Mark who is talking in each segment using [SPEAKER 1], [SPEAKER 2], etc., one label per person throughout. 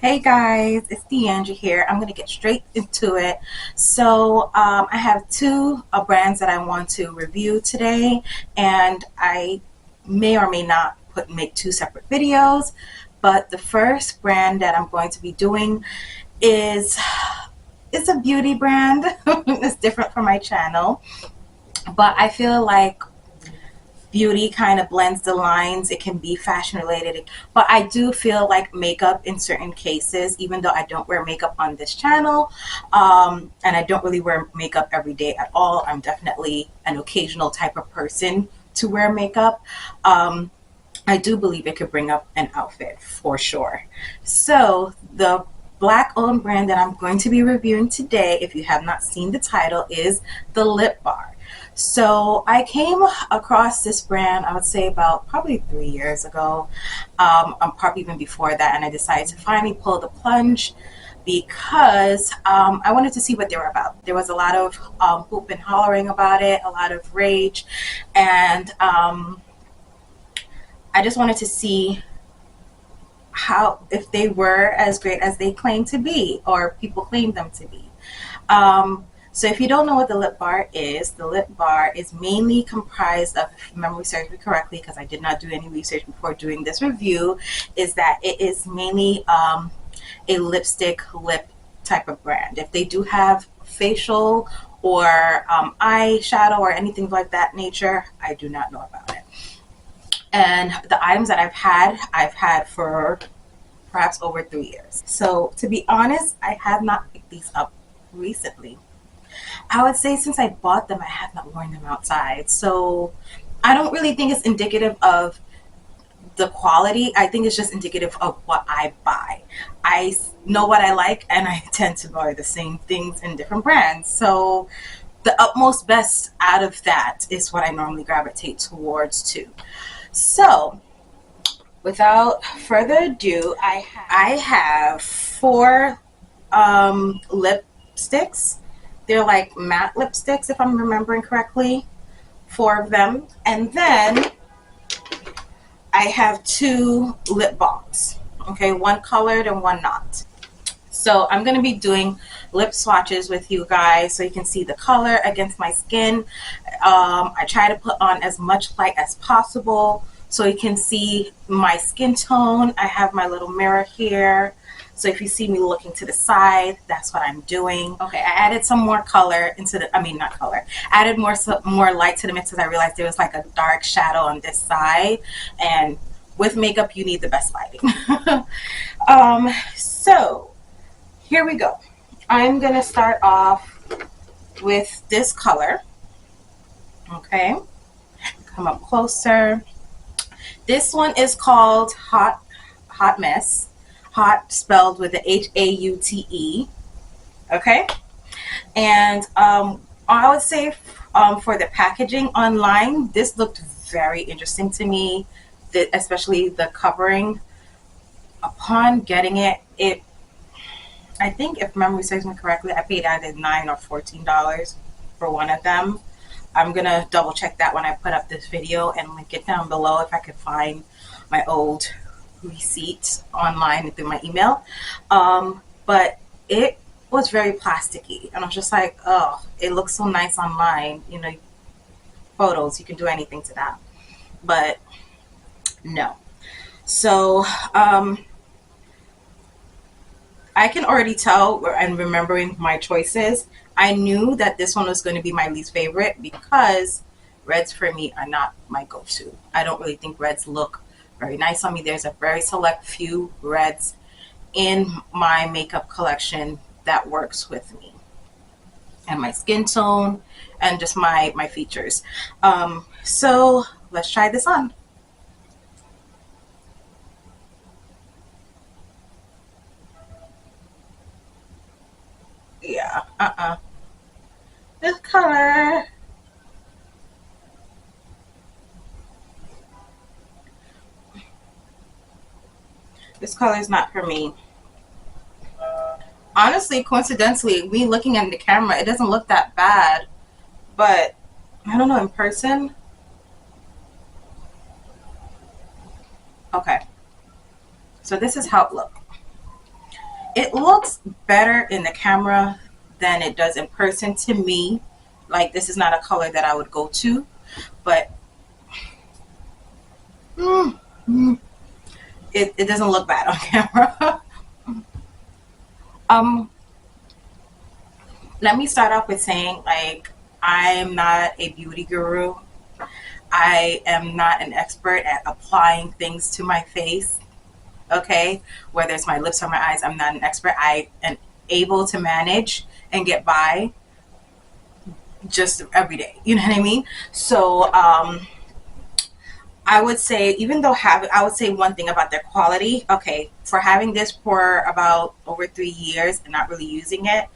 [SPEAKER 1] Hey guys, it's Deandra here. I'm going to get straight into it. I have two brands that I want to review today, and I may or may not make two separate videos. But the first brand that I'm going to be doing is it's a beauty brand. It's different from my channel, but I feel like beauty kind of blends the lines. It can be fashion related, but I do feel like makeup in certain cases, even though I don't wear makeup on this channel, and I don't really wear makeup every day at all. I'm definitely an occasional type of person to wear makeup. I do believe it could bring up an outfit for sure. So the black owned brand that I'm going to be reviewing today, if you have not seen the title, is the Lip Bar. So I came across this brand, I would say about probably 3 years ago, probably even before that, and I decided to finally pull the plunge because I wanted to see what they were about. There was a lot of hoop and hollering about it, a lot of rage, and I just wanted to see how, if they were as great as they claim to be, or people claim them to be. So if you don't know what the Lip Bar is, the Lip Bar is mainly comprised of, if memory serves me correctly, because I did not do any research before doing this review, is that it is mainly a lipstick lip type of brand. If they do have facial or eyeshadow or anything like that nature, I do not know about it. And the items that I've had for perhaps over 3 years. So to be honest, I have not picked these up recently. I would say since I bought them, I have not worn them outside. So I don't really think it's indicative of the quality. I think it's just indicative of what I buy. I know what I like, and I tend to buy the same things in different brands. So the utmost best out of that is what I normally gravitate towards too. So without further ado, I have four lipsticks. They're like matte lipsticks, if I'm remembering correctly, four of them. And then I have two lip balms, okay, one colored and one not. So I'm going to be doing lip swatches with you guys so you can see the color against my skin. I try to put on as much light as possible so you can see my skin tone. I have my little mirror here. So if you see me looking to the side, that's what I'm doing. Okay, I added some more color into the, not color, added more light to the mix because I realized there was like a dark shadow on this side. And with makeup, you need the best lighting. So here we go. I'm going to start off with this color. Okay, come up closer. This one is called Hot Mess. Hot spelled with the Haute. Okay, and I would say for the packaging online, this looked very interesting to me, especially the covering. Upon getting it, I think, if memory serves me correctly, I paid either $9 or $14 for one of them. I'm gonna double check that when I put up this video and link it down below if I could find my old receipt online through my email. But it was very plasticky, and I was just like, oh, it looks so nice online, photos, you can do anything to that, but no. So I can already tell, and remembering my choices, I knew that this one was going to be my least favorite because reds for me are not my go-to. I don't really think reds look very nice on me. There's a very select few reds in my makeup collection that works with me and my skin tone and just my features. So let's try this on. Yeah, this color, is not for me. Honestly, coincidentally, me looking at the camera, it doesn't look that bad, but I don't know, in person. Okay, so this is how it looked. It looks better in the camera than it does in person to me. Like, this is not a color that I would go to, but it doesn't look bad on camera. um, Let me start off with saying, like, I am not a beauty guru. I am not an expert at applying things to my face. Okay, whether it's my lips or my eyes, I'm not an expert. I am able to manage and get by just every day. You know what I mean? So I would say, even though I would say one thing about their quality. Okay, for having this for about over 3 years and not really using it,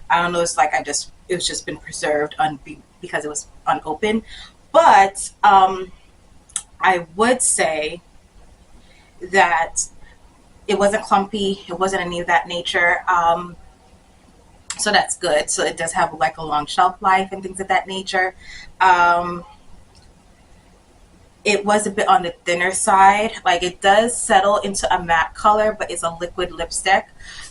[SPEAKER 1] I don't know. It's like it was just been preserved because it was unopened. But I would say that it wasn't clumpy. It wasn't any of that nature. So that's good. So it does have like a long shelf life and things of that nature. It was a bit on the thinner side. Like, it does settle into a matte color, but it's a liquid lipstick.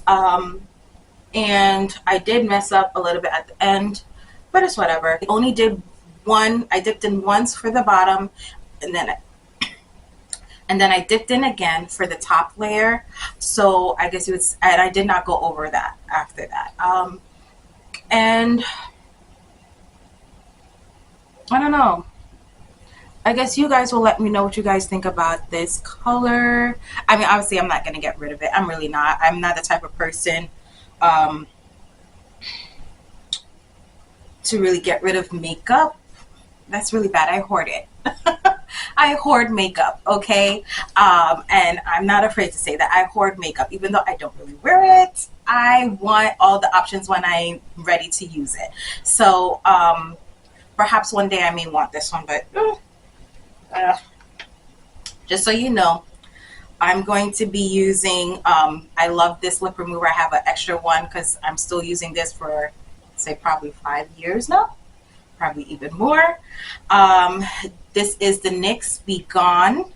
[SPEAKER 1] And I did mess up a little bit at the end, but it's whatever. I only did one. I dipped in once for the bottom, and then I dipped in again for the top layer. So I guess and I did not go over that after that. And I don't know. I guess you guys will let me know what you guys think about this color. I mean, obviously, I'm not going to get rid of it. I'm really not. I'm not the type of person to really get rid of makeup. That's really bad. I hoard it. I hoard makeup, okay? And I'm not afraid to say that I hoard makeup. Even though I don't really wear it, I want all the options when I'm ready to use it. So perhaps one day I may want this one, but just so you know, I'm going to be using, I love this lip remover. I have an extra one because I'm still using this for, say, probably 5 years now. Probably even more. This is the NYX Be Gone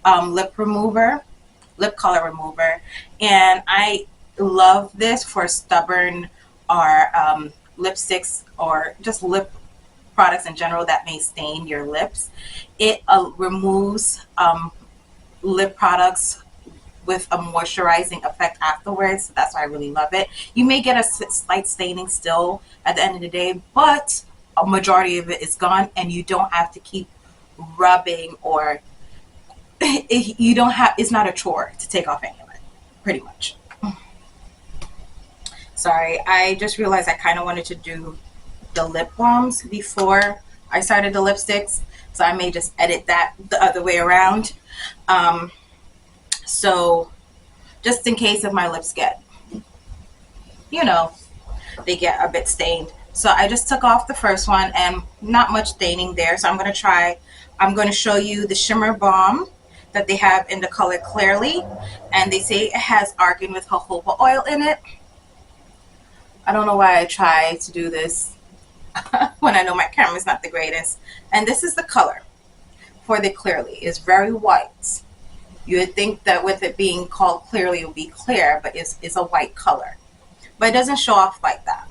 [SPEAKER 1] lip color remover. And I love this for stubborn or lipsticks or just lip products in general that may stain your lips. It removes lip products with a moisturizing effect afterwards. So that's why I really love it. You may get a slight staining still at the end of the day, but a majority of it is gone, and you don't have to keep rubbing, or it's not a chore to take off any of it, pretty much. Sorry, I just realized I kind of wanted to do the lip balms before I started the lipsticks, so I may just edit that the other way around. So just in case if my lips get, they get a bit stained. So I just took off the first one, and not much staining there. So I'm going to show you the shimmer balm that they have in the color Clearly. And they say it has argan with jojoba oil in it. I don't know why I try to do this when I know my camera's not the greatest. And this is the color for the Clearly. It's very white. You would think that with it being called Clearly, it would be clear, but it's a white color. But it doesn't show off like that.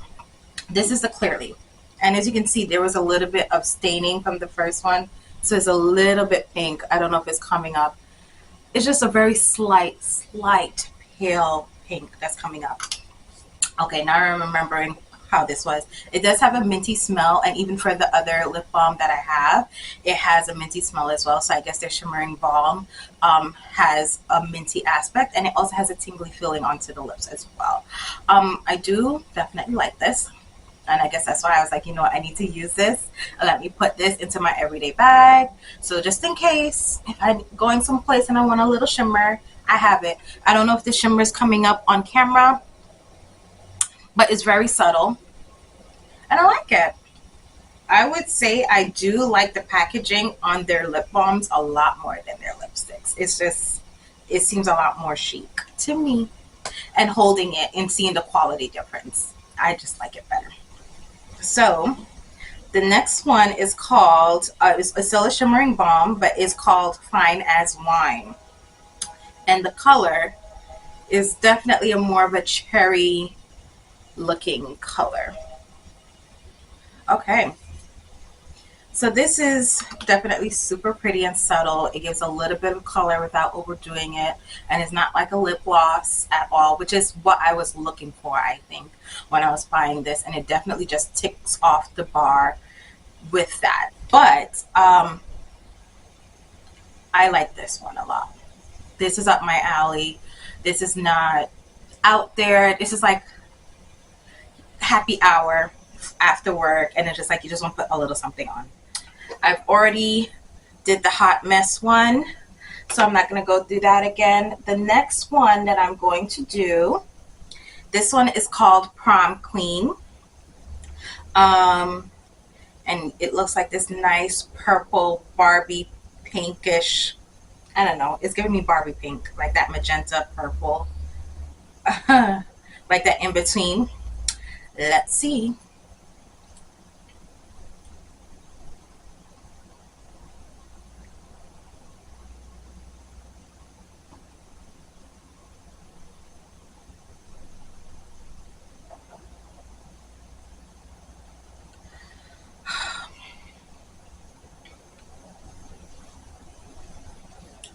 [SPEAKER 1] This is the Clearly. And as you can see, there was a little bit of staining from the first one. So it's a little bit pink. I don't know if it's coming up. It's just a very slight pale pink that's coming up. Okay, now I'm remembering how this was. It does have a minty smell, and even for the other lip balm that I have, it has a minty smell as well. So I guess their shimmering balm has a minty aspect, and it also has a tingly feeling onto the lips as well. I do definitely like this, and I guess that's why I was like, I need to use this. Let me put this into my everyday bag, so just in case if I'm going someplace and I want a little shimmer, I have it. I don't know if the shimmer is coming up on camera, but it's very subtle, and I like it. I would say I do like the packaging on their lip balms a lot more than their lipsticks. It seems a lot more chic to me, and holding it and seeing the quality difference, I just like it better. So the next one is called, it's still a shimmering balm, but it's called Fine as Wine. And the color is definitely a more of a cherry looking color. Okay, so this is definitely super pretty and subtle. It gives a little bit of color without overdoing it, and it's not like a lip gloss at all, which is what I was looking for, I think, when I was buying this. And it definitely just ticks off the bar with that. But I like this one a lot. This is up my alley. This is not out there. This is like happy hour after work, and it's just like you just want to put a little something on. I've already did the hot mess one, so I'm not going to go through that again. The next one that I'm going to do, this one is called Prom Queen. And it looks like this nice purple Barbie pinkish, I don't know, it's giving me Barbie pink, like that magenta purple, like that in between. Let's see.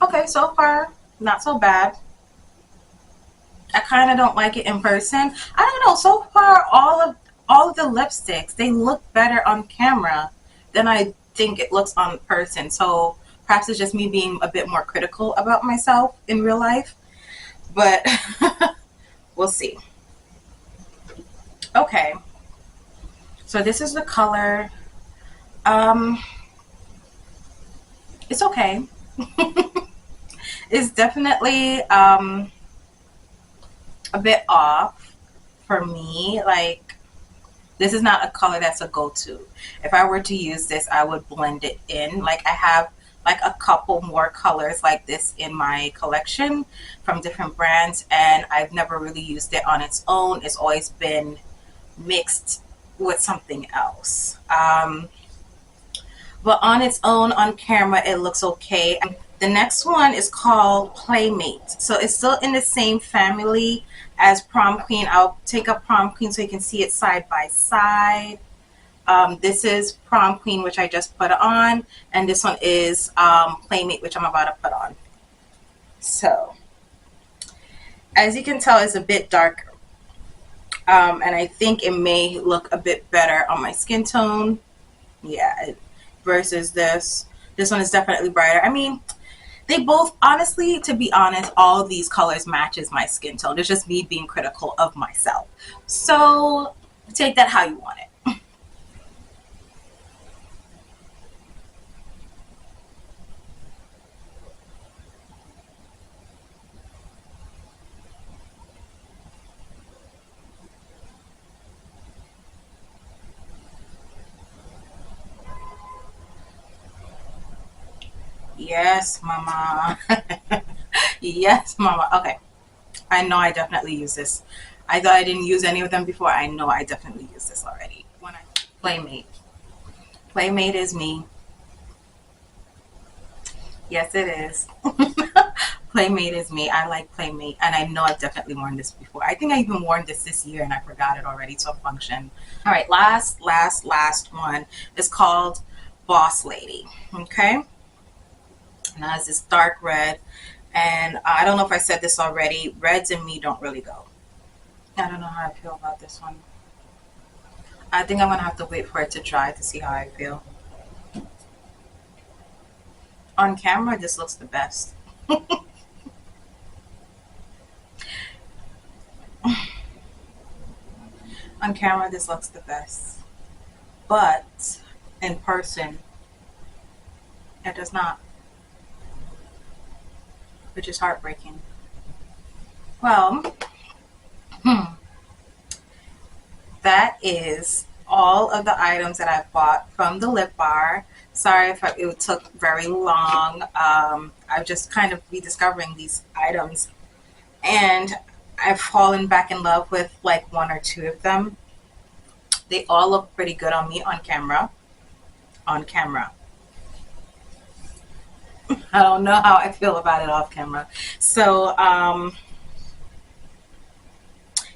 [SPEAKER 1] Okay, so far, not so bad. I kind of don't like it in person. I don't know. So far, all of the lipsticks, they look better on camera than I think it looks on person. So perhaps it's just me being a bit more critical about myself in real life. But we'll see. Okay. So this is the color. Um, it's okay. It's definitely a bit off for me. Like, this is not a color that's a go-to. If I were to use this, I would blend it in. Like, I have like a couple more colors like this in my collection from different brands, and I've never really used it on its own. It's always been mixed with something else. But on its own, on camera, it looks okay. The next one is called Playmate. So it's still in the same family as Prom Queen. I'll take up Prom Queen so you can see it side by side. This is Prom Queen, which I just put on. And this one is Playmate, which I'm about to put on. So, as you can tell, it's a bit darker. And I think it may look a bit better on my skin tone. Yeah, versus this. This one is definitely brighter. I mean, they both, honestly, to be honest, all of these colors matches my skin tone. It's just me being critical of myself. So take that how you want it. Yes, mama. Yes, mama. Okay. I know I definitely use this. I thought I didn't use any of them before. I know I definitely use this already. When I Playmate. Playmate is me. Yes, it is. Playmate is me. I like Playmate, and I know I've definitely worn this before. I think I even worn this year, and I forgot it already to a function. All right, last one is called Boss Lady. Okay, now it's this dark red, and I don't know if I said this already. Reds and me don't really go. I don't know how I feel about this one. I think I'm gonna have to wait for it to dry to see how I feel. On camera, this looks the best. On camera, this looks the best. But in person, it does not, which is heartbreaking. Well, that is all of the items that I bought from the lip bar. Sorry if it took very long. I've just kind of rediscovering these items, and I've fallen back in love with like one or two of them. They all look pretty good on me on camera. On camera. I don't know how I feel about it off camera. So,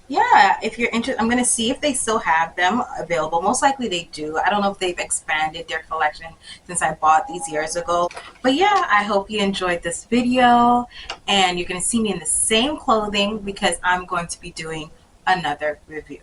[SPEAKER 1] Yeah, if you're interested, I'm going to see if they still have them available. Most likely they do. I don't know if they've expanded their collection since I bought these years ago. But yeah, I hope you enjoyed this video, and you're going to see me in the same clothing because I'm going to be doing another review.